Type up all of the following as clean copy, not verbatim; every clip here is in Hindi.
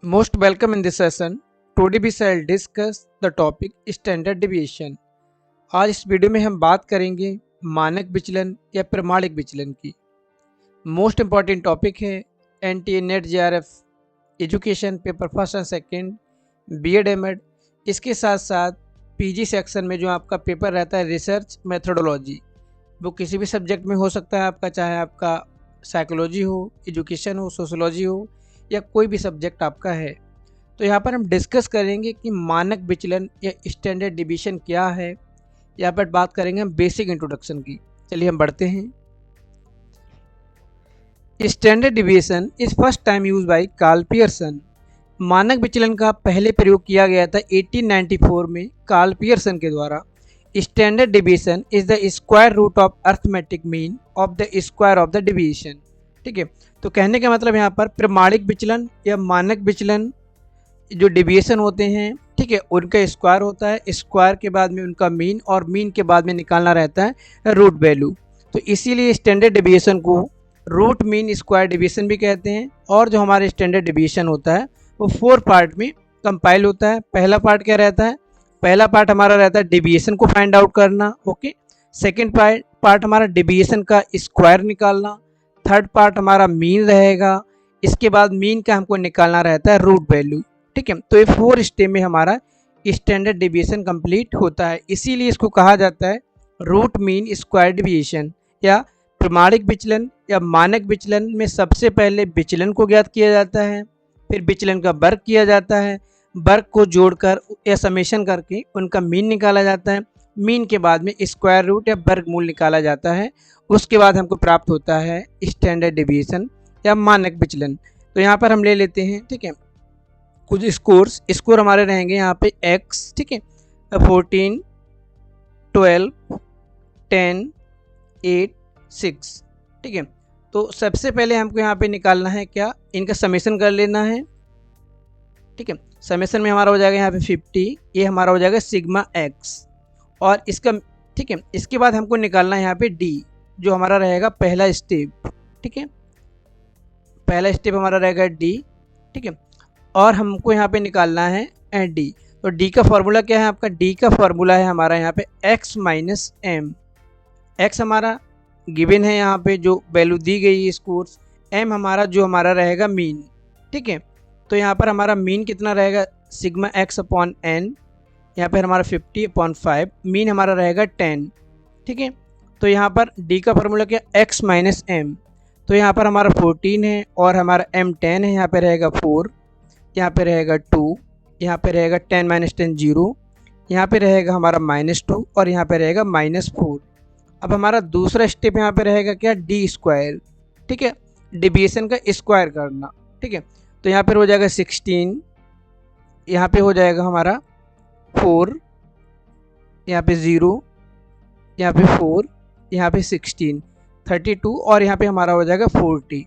Most welcome in this session. Today we shall discuss the topic standard deviation. आज इस वीडियो में हम बात करेंगे मानक विचलन या प्रमाणिक विचलन की। मोस्ट इम्पॉर्टेंट टॉपिक है NTA NET JRF education paper first and second BEd MEd. इसके साथ साथ पीजी सेक्शन में जो आपका पेपर रहता है रिसर्च मेथोडोलॉजी, वो किसी भी सब्जेक्ट में हो सकता है आपका, चाहे आपका साइकोलॉजी हो, एजुकेशन हो, सोशोलॉजी हो या कोई भी सब्जेक्ट आपका है। तो यहाँ पर हम डिस्कस करेंगे कि मानक विचलन या स्टैंडर्ड डिवीजन क्या है। यहाँ पर बात करेंगे हम बेसिक इंट्रोडक्शन की। चलिए हम बढ़ते हैं। Standard division is first time use by Karl Pearson. मानक विचलन का पहले प्रयोग किया गया था 1894 में कार्ल पियर्सन के द्वारा। Standard division is the square root of arithmetic mean of the square of the division. ठीक है, तो कहने का मतलब यहाँ पर प्रमाणिक विचलन या मानक विचलन जो डिविएशन होते हैं, ठीक है, उनका स्क्वायर होता है। स्क्वायर के बाद में उनका मीन और मीन के बाद में निकालना रहता है रूट वैल्यू। तो इसीलिए स्टैंडर्ड डिविएशन को रूट मीन स्क्वायर डिविएशन भी कहते हैं। और जो हमारे स्टैंडर्ड डिविएशन होता है वो 4 पार्ट में कंपाइल होता है। पहला पार्ट क्या रहता है? पहला पार्ट हमारा रहता है डिविएशन को फाइंड आउट करना। ओके, सेकेंड पार्ट हमारा डिविएशन का स्क्वायर निकालना। थर्ड पार्ट हमारा मीन रहेगा। इसके बाद मीन का हमको निकालना रहता है रूट वैल्यू। ठीक है, तो ये 4 स्टेप में हमारा स्टैंडर्ड डिविएशन कंप्लीट होता है। इसीलिए इसको कहा जाता है रूट मीन स्क्वायर डिविएशन या प्रमाणिक विचलन या मानक विचलन। में सबसे पहले विचलन को ज्ञात किया जाता है, फिर विचलन का वर्ग किया जाता है, वर्ग को जोड़कर या समेशन करके उनका मीन निकाला जाता है। मीन के बाद में स्क्वायर रूट या वर्गमूल निकाला जाता है। उसके बाद हमको प्राप्त होता है स्टैंडर्ड डिवीजन या मानक विचलन। तो यहाँ पर हम ले लेते हैं, ठीक है, कुछ स्कोर हमारे रहेंगे यहाँ पे x, ठीक है, 14, 12, 10, 8, 6। ठीक है, तो सबसे पहले हमको यहाँ पे निकालना है क्या, इनका समेशन कर लेना है। ठीक है, समेशन में हमारा हो जाएगा यहाँ पे 50, ये हमारा हो जाएगा सिग्मा x और इसका, ठीक है, इसके बाद हमको निकालना है यहाँ पे d जो हमारा रहेगा पहला स्टेप। ठीक है, पहला स्टेप हमारा रहेगा d। ठीक है, और हमको यहाँ पे निकालना है d। तो d का फॉर्मूला क्या है आपका? d का फॉर्मूला है हमारा यहाँ पे x माइनस m। x हमारा गिवन है यहाँ पे जो वैल्यू दी गई है स्कोर्स, m हमारा जो हमारा रहेगा मीन। ठीक है, तो यहाँ पर हमारा मीन कितना रहेगा? Sigma x upon n। यहाँ पर हमारा 50/5, मीन हमारा रहेगा 10। ठीक है, तो यहाँ पर d का फॉर्मूला क्या? x minus m। तो यहाँ पर हमारा 14 है और हमारा m 10 है। यहाँ पे रहेगा 4, यहाँ पे रहेगा 2, यहाँ पे रहेगा 10 माइनस 10 0, यहाँ पे रहेगा हमारा -2 और यहाँ पे रहेगा -4। अब हमारा दूसरा स्टेप यहाँ पे रहेगा क्या? D square. ठीक है, डिविएशन का स्क्वायर करना। ठीक है, तो यहाँ पर हो जाएगा 16, यहाँ पे हो जाएगा हमारा 4, यहाँ पे 0, यहाँ पे 4, यहाँ पे 16, 32 और यहाँ पे हमारा हो जाएगा 40।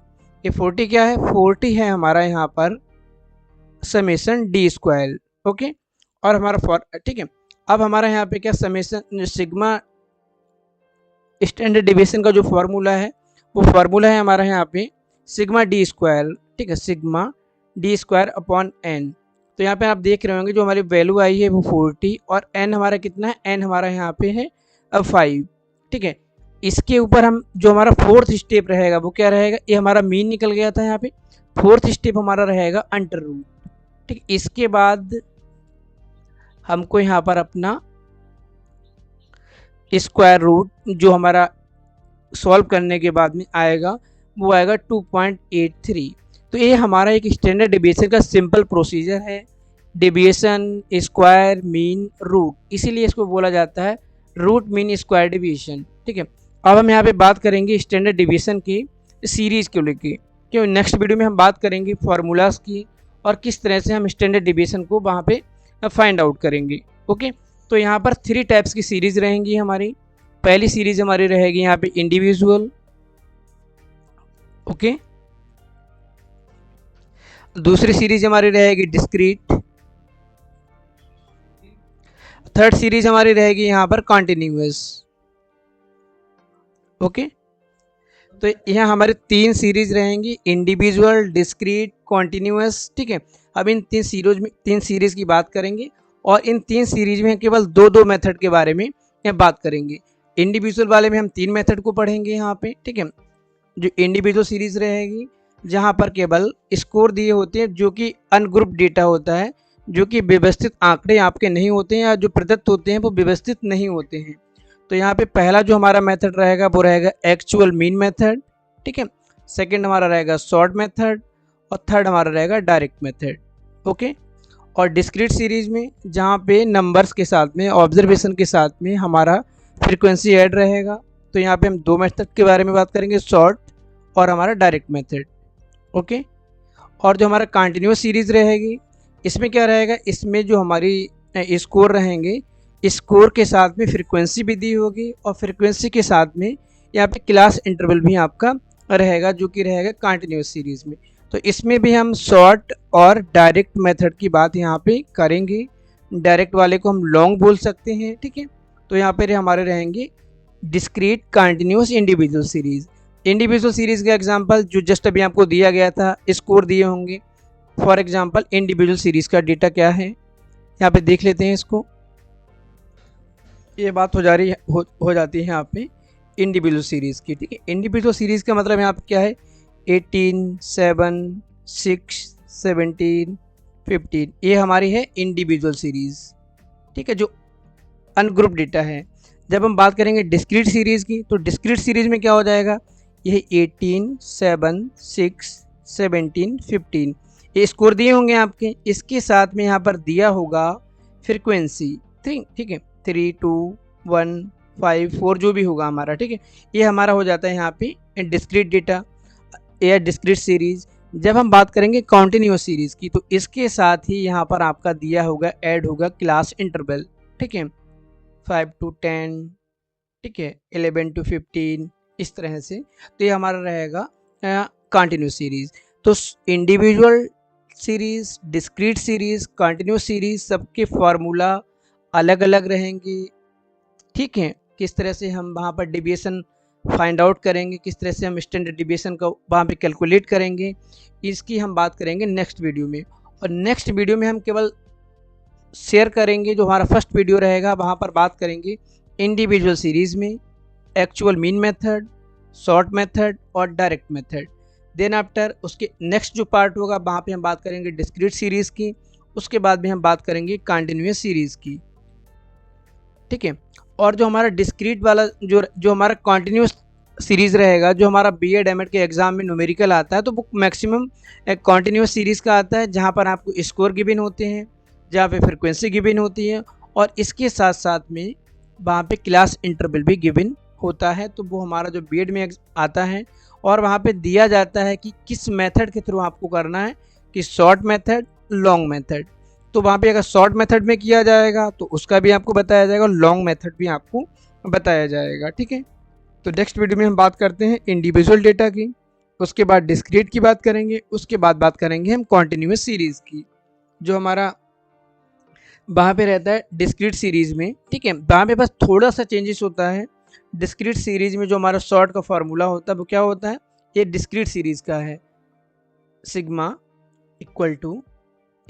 ये 40 क्या है? 40 है हमारा यहाँ पर समेशन डी स्क्वायर। ओके, और हमारा ठीक है, अब हमारा यहाँ पे क्या समेशन सिग्मा स्टैंडर्ड डिविएशन का जो फॉर्मूला है वो फॉर्मूला है हमारा यहाँ पे सिग्मा डी स्क्वायर। ठीक है, sigma D square upon N. तो यहाँ पे आप देख रहे होंगे जो हमारी वैल्यू आई है वो 40 और एन हमारा कितना है? एन हमारा यहाँ पे है अब 5। ठीक है, इसके ऊपर हम जो हमारा 4th स्टेप रहेगा वो क्या रहेगा? ये हमारा मीन निकल गया था यहाँ पे। 4th स्टेप हमारा रहेगा अंडर रूट। ठीक, इसके बाद हमको यहाँ पर अपना स्क्वायर रूट जो हमारा सॉल्व करने के बाद में आएगा वो आएगा 2.83। तो ये हमारा एक स्टैंडर्ड डिविएशन का सिंपल प्रोसीजर है, डिविएशन, स्क्वायर, मीन, रूट। इसीलिए इसको बोला जाता है रूट मीन स्क्वायर डिविएशन। ठीक है, अब हम यहाँ पे बात करेंगे स्टैंडर्ड डिविएशन की सीरीज़ को लेके, क्यों नेक्स्ट वीडियो में हम बात करेंगे फार्मूलाज की और किस तरह से हम स्टैंडर्ड डिविएशन को वहाँ पे फाइंड आउट करेंगे। ओके, तो यहाँ पर 3 टाइप्स की सीरीज़ रहेंगी हमारी। पहली सीरीज़ हमारी रहेगी यहाँ पे इंडिविजुअल। ओके, दूसरी सीरीज हमारी रहेगी डिस्क्रीट। थर्ड सीरीज हमारी रहेगी यहाँ पर कॉन्टिन्यूअस। ओके, तो यहाँ हमारे 3 सीरीज रहेंगी, इंडिविजुअल, डिस्क्रीट, कॉन्टिन्यूस। ठीक है, अब इन 3 सीरीज की बात करेंगे और इन 3 सीरीज में केवल 2 मेथड के बारे में बात करेंगे। इंडिविजुअल वाले में हम 3 मेथड को पढ़ेंगे यहाँ पे। ठीक है, जो इंडिविजुअल सीरीज रहेगी जहाँ पर केवल स्कोर दिए होते हैं जो कि अनग्रुप डेटा होता है, जो कि व्यवस्थित आंकड़े आपके नहीं होते हैं या जो प्रदत्त होते हैं वो व्यवस्थित नहीं होते हैं। तो यहाँ पे पहला जो हमारा मेथड रहेगा वो रहेगा एक्चुअल मीन मेथड। ठीक है, सेकंड हमारा रहेगा शॉर्ट मेथड और थर्ड हमारा रहेगा डायरेक्ट मेथड। ओके, और डिस्क्रीट सीरीज में जहाँ पे नंबर्स के साथ में ऑब्जर्वेशन के साथ में हमारा फ्रीक्वेंसी ऐड रहेगा। तो यहाँ पे हम 2 मेथड के बारे में बात करेंगे, शॉर्ट और हमारा डायरेक्ट मेथड। ओके, और जो हमारा कंटिन्यूस सीरीज रहेगी इसमें क्या रहेगा, इसमें जो हमारी स्कोर रहेंगे, स्कोर के साथ में फ्रीक्वेंसी भी दी होगी और फ्रीक्वेंसी के साथ में यहाँ पे क्लास इंटरवल भी आपका रहेगा जो कि रहेगा कंटिन्यूस सीरीज में। तो इसमें भी हम शॉर्ट और डायरेक्ट मेथड की बात यहाँ पे करेंगे। डायरेक्ट वाले को हम लॉन्ग बोल सकते हैं। ठीक है, तो यहाँ पे हमारे रहेंगे discrete, continuous, individual series. Individual series का एग्जांपल जो जस्ट अभी आपको दिया गया था, स्कोर दिए होंगे। फॉर एग्जांपल इंडिविजुअल सीरीज का डेटा क्या है, यहाँ पे देख लेते हैं इसको। ये बात हो जाती है यहाँ पे इंडिविजुअल सीरीज़ की। ठीक है, इंडिविजुअल सीरीज़ का मतलब यहाँ पे क्या है, 18, 7, 6, 17, 15, ये हमारी है इंडिविजुअल सीरीज़। ठीक है, जो अनग्रुप डेटा है। जब हम बात करेंगे डिस्क्रीट सीरीज़ की, तो डिस्क्रीट सीरीज़ में क्या हो जाएगा, ये 18, 7, 6, 17, 15, ये स्कोर दिए होंगे आपके, इसके साथ में यहाँ पर दिया होगा फ्रिक्वेंसी 3। ठीक है, 3, 2, 1, 5, 4 जो भी होगा हमारा। ठीक है, ये हमारा हो जाता है यहाँ पे डिस्क्रीट डेटा या डिस्क्रीट सीरीज़। जब हम बात करेंगे कॉन्टिन्यूस सीरीज़ की, तो इसके साथ ही यहाँ पर आपका दिया होगा, ऐड होगा क्लास इंटरवल। ठीक है, 5 to 10, ठीक है, 11 to 15, इस तरह से। तो ये हमारा रहेगा कॉन्टिन्यूस सीरीज़। तो individual series, discrete series, continuous series, सबके फार्मूला अलग अलग रहेंगे। ठीक है, किस तरह से हम वहाँ पर डेविएशन फाइंड आउट करेंगे, किस तरह से हम स्टैंडर्ड डेविएशन का वहाँ पे कैलकुलेट करेंगे, इसकी हम बात करेंगे नेक्स्ट वीडियो में। और नेक्स्ट वीडियो में हम केवल शेयर करेंगे, जो हमारा फर्स्ट वीडियो रहेगा वहाँ पर बात करेंगे इंडिविजुअल सीरीज़ में actual mean method, short method और डायरेक्ट मेथड। देन आफ्टर उसके नेक्स्ट जो पार्ट होगा वहाँ पे हम बात करेंगे डिस्क्रीट सीरीज़ की, उसके बाद में हम बात करेंगे कंटिन्यूअस सीरीज़ की। ठीक है, और जो हमारा डिस्क्रीट वाला जो हमारा कंटिन्यूअस सीरीज़ रहेगा, जो हमारा बीएड एमएड के एग्ज़ाम में न्यूमेरिकल आता है, तो वो मैक्सिमम एक कंटिन्यूअस सीरीज़ का आता है, जहाँ पर आपको स्कोर गिवन होते हैं, जहाँ पे फ्रिक्वेंसी गिवन होती है और इसके साथ साथ में वहाँ पे क्लास इंटरवल भी गिवन होता है। तो वो हमारा जो बीएड में आता है और वहाँ पे दिया जाता है कि किस मेथड के थ्रू आपको करना है, कि शॉर्ट मेथड, लॉन्ग मेथड। तो वहाँ पे अगर शॉर्ट मेथड में किया जाएगा तो उसका भी आपको बताया जाएगा, लॉन्ग मेथड भी आपको बताया जाएगा। ठीक है, तो नेक्स्ट वीडियो में हम बात करते हैं इंडिविजुअल डेटा की, उसके बाद डिस्क्रीट की बात करेंगे, उसके बाद बात करेंगे हम कॉन्टिन्यूअस सीरीज़ की, जो हमारा वहाँ पे रहता है डिस्क्रीट सीरीज़ में। ठीक है, वहाँ पे बस थोड़ा सा चेंजेस होता है। डिस्क्रीट सीरीज़ में जो हमारा शॉर्ट का फार्मूला होता है वो क्या होता है, ये डिस्क्रीट सीरीज़ का है, sigma equal to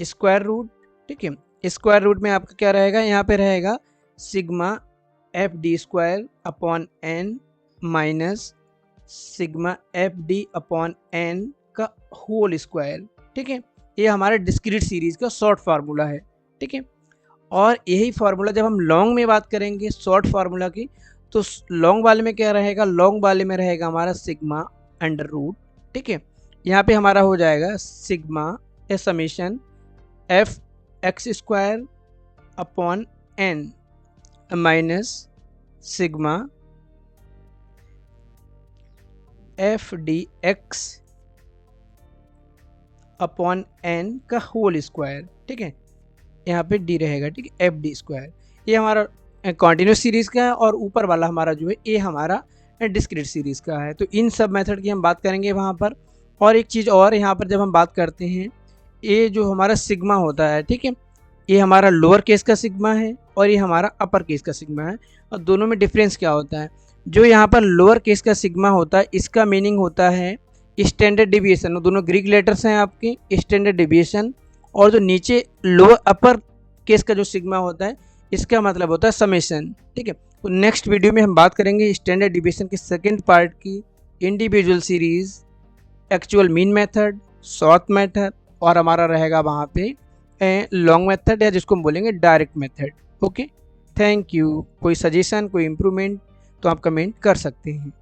square root. ठीक है, स्क्वायर रूट में आपका क्या रहेगा, यहाँ पे रहेगा sigma F D square upon N minus sigma F D upon N का होल स्क्वायर। ठीक है, ये हमारा डिस्क्रीट सीरीज़ का शॉर्ट फार्मूला है। ठीक है, और यही फार्मूला जब हम लॉन्ग में बात करेंगे शॉर्ट फार्मूला की, तो लॉन्ग वाले में क्या रहेगा, लॉन्ग वाले में रहेगा हमारा सिग्मा अंडर रूट। ठीक है, यहाँ पे हमारा हो जाएगा sigma A summation F X square upon N minus sigma F D X upon N का होल स्क्वायर। ठीक है, यहाँ पे डी रहेगा। ठीक है, एफ डी स्क्वायर, ये हमारा कॉन्टिन्यूस सीरीज़ का है और ऊपर वाला हमारा जो है ये हमारा डिस्क्रीट सीरीज़ का है। तो इन सब मेथड की हम बात करेंगे वहाँ पर। और एक चीज़ और यहाँ पर जब हम बात करते हैं, ये जो हमारा सिग्मा होता है, ठीक है, ये हमारा लोअर केस का सिग्मा है और ये हमारा अपर केस का सिग्मा है। और दोनों में डिफरेंस क्या होता है, जो यहाँ पर लोअर केस का सिग्मा होता है इसका मीनिंग होता है स्टैंडर्ड डिविएशन, दोनों ग्रीक लेटर्स हैं आपकी, स्टैंडर्ड डिविएशन। और जो नीचे लोअर अपर केस का जो सिग्मा होता है इसका मतलब होता है समेशन। ठीक है, तो नेक्स्ट वीडियो में हम बात करेंगे स्टैंडर्ड डिविएशन के सेकेंड पार्ट की, individual series, actual mean method, short method, और हमारा रहेगा वहाँ पे लॉन्ग मेथड या जिसको हम बोलेंगे direct method. Okay, thank you. कोई सजेशन, कोई इम्प्रूवमेंट तो आप कमेंट कर सकते हैं।